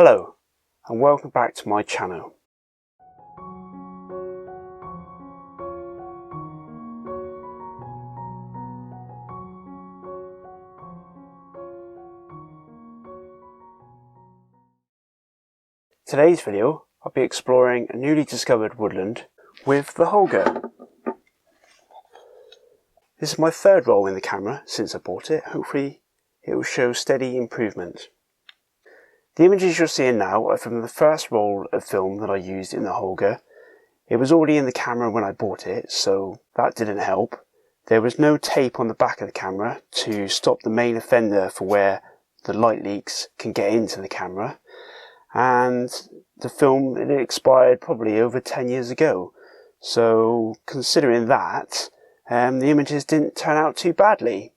Hello and welcome back to my channel. Today's video I'll be exploring a newly discovered woodland with the Holga. This is my third roll in the camera since I bought it. Hopefully it will show steady improvement. The images you're seeing now are from the first roll of film that I used in the Holga. It was already in the camera when I bought it, so that didn't help. There was no tape on the back of the camera to stop the main offender for where the light leaks can get into the camera. And the film, it expired probably over 10 years ago. So considering that, the images didn't turn out too badly.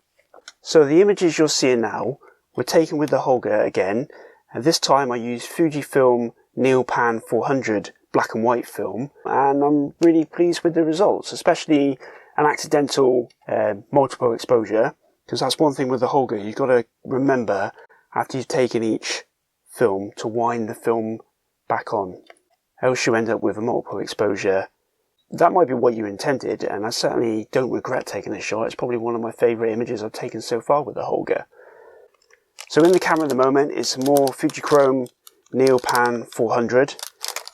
So the images you're seeing now were taken with the Holga again, and this time I used Fujifilm Neopan 400 black and white film, and I'm really pleased with the results, especially an accidental multiple exposure, because that's one thing with the Holga. You've got to remember after you've taken each film to wind the film back on, else you end up with a multiple exposure. That might be what you intended, and I certainly don't regret taking this shot. It's probably one of my favourite images I've taken so far with the Holga. So in the camera at the moment is some more Fujifilm Neopan 400.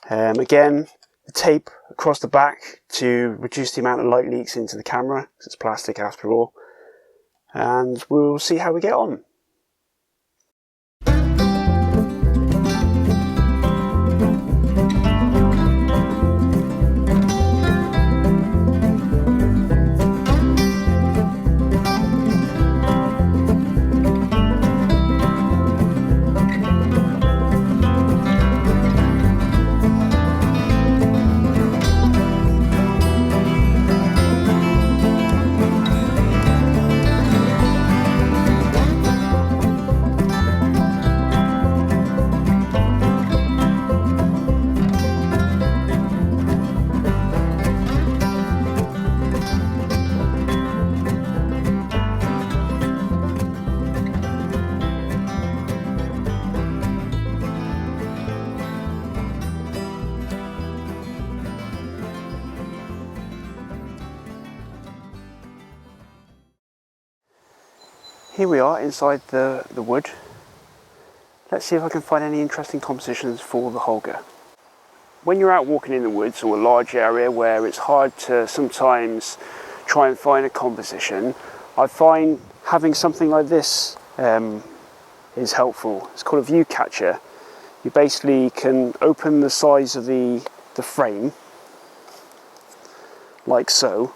Again, the tape across the back to reduce the amount of light leaks into the camera, because it's plastic after all. And we'll see how we get on. Here we are inside the wood. Let's see if I can find any interesting compositions for the Holga. When you're out walking in the woods or a large area where it's hard to sometimes try and find a composition, I find having something like this is helpful. It's called a view catcher. You basically can open the size of the frame, like so,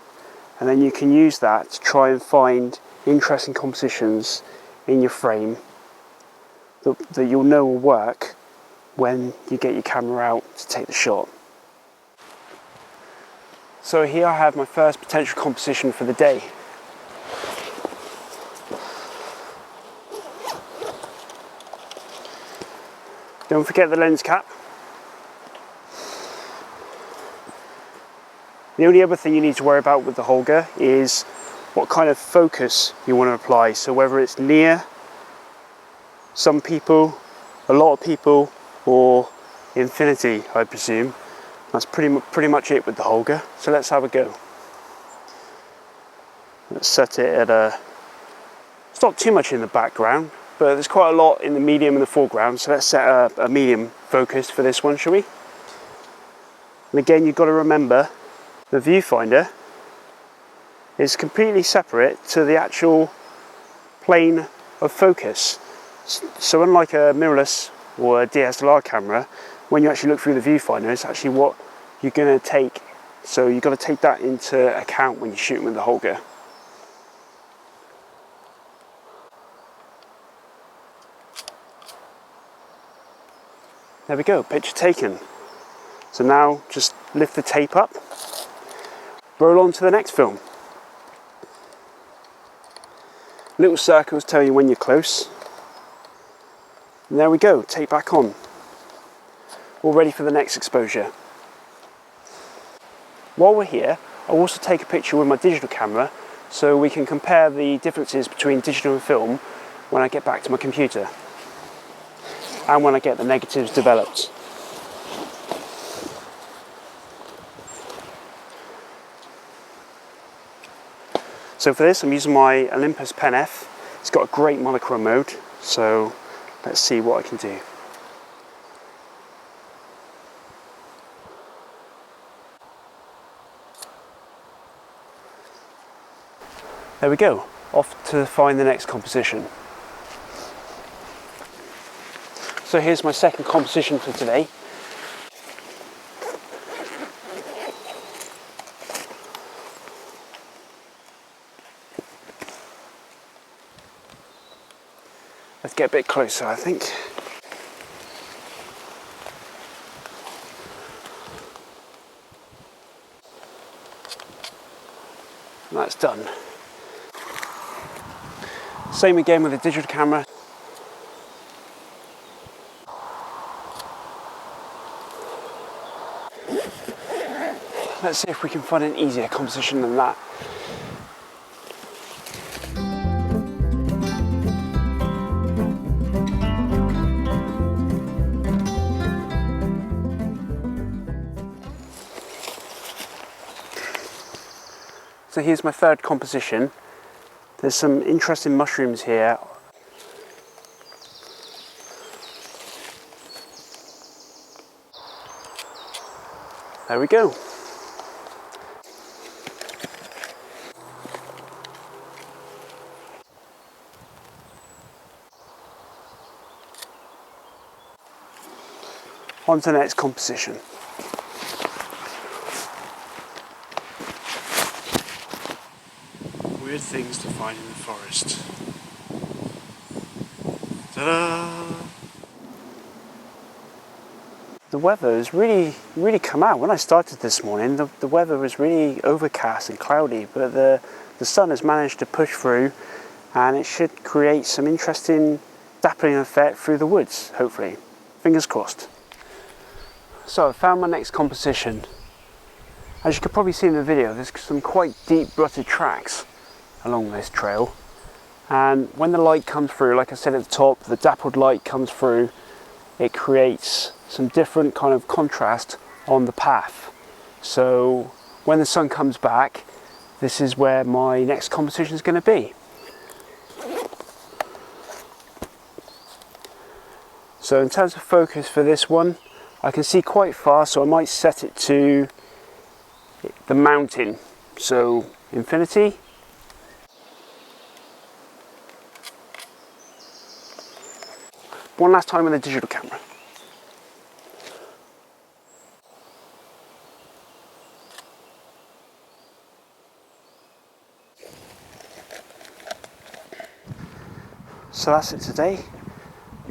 and then you can use that to try and find interesting compositions in your frame that you'll know will work when you get your camera out to take the shot. So here I have my first potential composition for the day. Don't forget the lens cap. The only other thing you need to worry about with the Holga is what kind of focus you want to apply. So whether it's near some people, a lot of people, or infinity, I presume. That's pretty much it with the Holga. So let's have a go. Let's set it at a, it's not too much in the background, but there's quite a lot in the medium and the foreground. So let's set a medium focus for this one, shall we? And again, you've got to remember the viewfinder is completely separate to the actual plane of focus. So unlike a mirrorless or a DSLR camera, when you actually look through the viewfinder, it's actually what you're going to take. So you've got to take that into account when you're shooting with the Holga. There we go, picture taken. So now just lift the tape up, roll on to the next film. Little circles tell you when you're close. And there we go, tape back on. All ready for the next exposure. While we're here, I'll also take a picture with my digital camera so we can compare the differences between digital and film when I get back to my computer. and when I get the negatives developed. So for this I'm using my Olympus Pen-F. It's got a great monochrome mode, so let's see what I can do. There we go, off to find the next composition. So here's my second composition for today. Let's get a bit closer, I think. And that's done. Same again with the digital camera. Let's see if we can find an easier composition than that. So here's my third composition. There's some interesting mushrooms here. There we go. On to the next composition. Weird things to find in the forest. Ta-da! The weather has really come out. When I started this morning, the weather was really overcast and cloudy, but the sun has managed to push through, and it should create some interesting dappling effect through the woods, hopefully. Fingers crossed. So I found my next composition. As you can probably see in the video, there's some quite deep rutted tracks along this trail, and when the light comes through, like I said at the top, the dappled light comes through, it creates some different kind of contrast on the path. So when the sun comes back, this is where my next composition is going to be. So in terms of focus for this one, I can see quite far, so I might set it to the mountain. So infinity. One last time with the digital camera. So that's it today.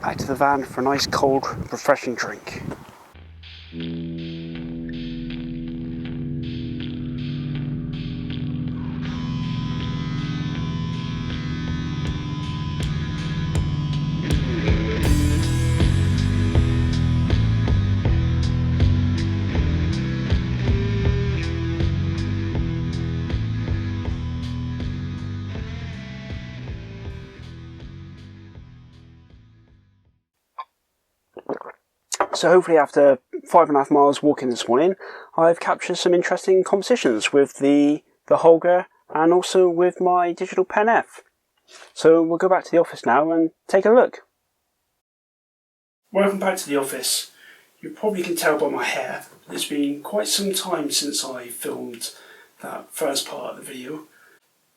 Back to the van for a nice cold, refreshing drink. So hopefully after 5.5 miles walking this morning, I've captured some interesting compositions with the Holga and also with my digital Pen-F. So we'll go back to the office now and take a look. Welcome back to the office. You probably can tell by my hair, it's been quite some time since I filmed that first part of the video.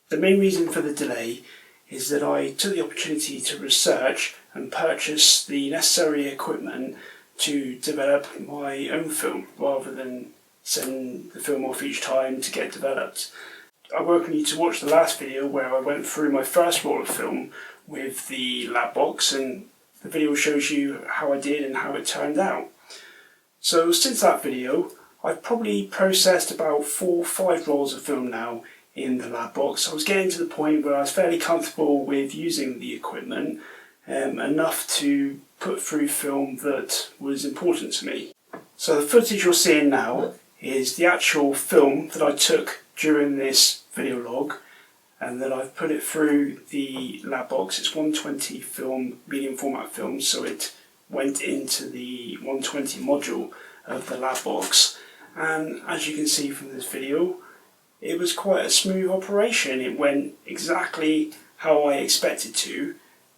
The main reason for the delay is that I took the opportunity to research and purchase the necessary equipment to develop my own film rather than send the film off each time to get developed. I welcome you to watch the last video where I went through my first roll of film with the lab box, and the video shows you how I did and how it turned out. So since that video I've probably processed about 4 or 5 rolls of film now in the lab box. I was getting to the point where I was fairly comfortable with using the equipment, enough to put through film that was important to me. So the footage you're seeing now is the actual film that I took during this video log, and then I've put it through the lab box. It's 120 film, medium format film, so it went into the 120 module of the lab box, and as you can see from this video, it was quite a smooth operation. It went exactly how I expected to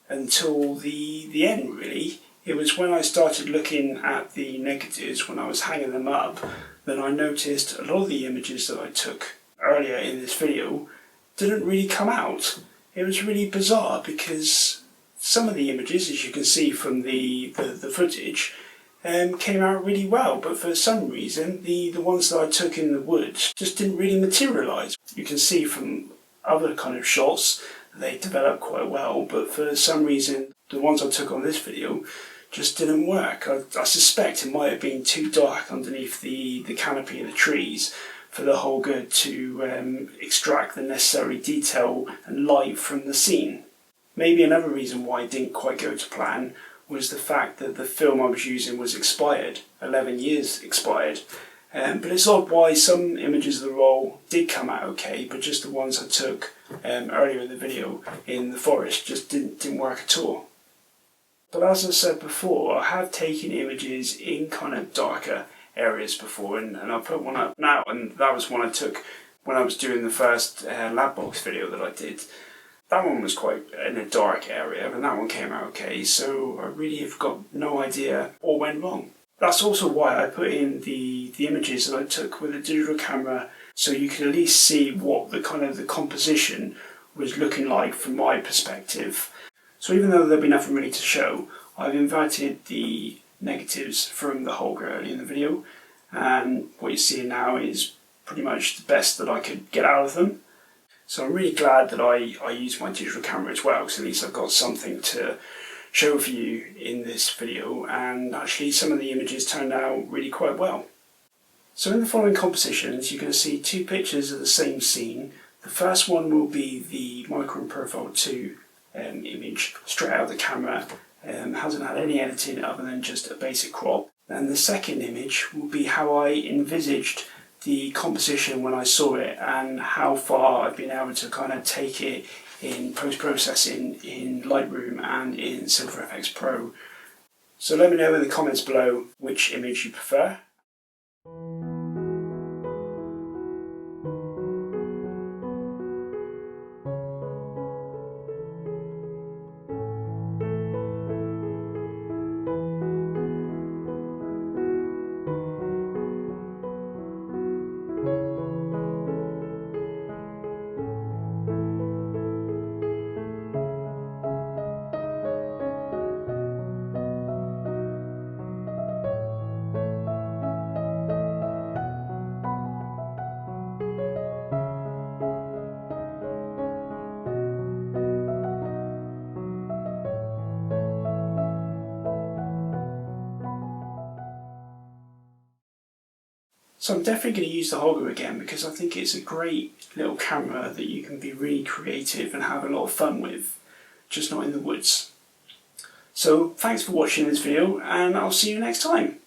until the end, really. It was when I started looking at the negatives, when I was hanging them up, that I noticed a lot of the images that I took earlier in this video didn't really come out. It was really bizarre because some of the images, as you can see from the footage, came out really well, but for some reason the ones that I took in the woods just didn't really materialise. You can see from other kind of shots they developed quite well, but for some reason the ones I took on this video just didn't work. I suspect it might have been too dark underneath the canopy of the trees for the Holga to extract the necessary detail and light from the scene. Maybe another reason why it didn't quite go to plan was the fact that the film I was using was expired, 11 years expired. But it's odd why some images of the roll did come out okay, but just the ones I took earlier in the video in the forest just didn't work at all. But as I said before, I have taken images in kind of darker areas before, and I'll put one up now, and that was one I took when I was doing the first lab box video that I did. That one was quite in a dark area, and that one came out okay, so I really have got no idea what went wrong. That's also why I put in the images that I took with a digital camera, so you can at least see what the kind of the composition was looking like from my perspective. So even though there'll be nothing really to show, I've inverted the negatives from the Holga early in the video, and what you're seeing now is pretty much the best that I could get out of them. So I'm really glad that I used my digital camera as well, because at least I've got something to show for you in this video, and actually some of the images turned out really quite well. So in the following compositions you're going to see two pictures of the same scene. The first one will be the monochrome profile 2 image straight out of the camera, hasn't had any editing other than just a basic crop. And the second image will be how I envisaged the composition when I saw it and how far I've been able to kind of take it in post-processing in Lightroom and in Silver FX Pro. So let me know in the comments below which image you prefer. So I'm definitely going to use the Holga again because I think it's a great little camera that you can be really creative and have a lot of fun with, just not in the woods. So thanks for watching this video, and I'll see you next time.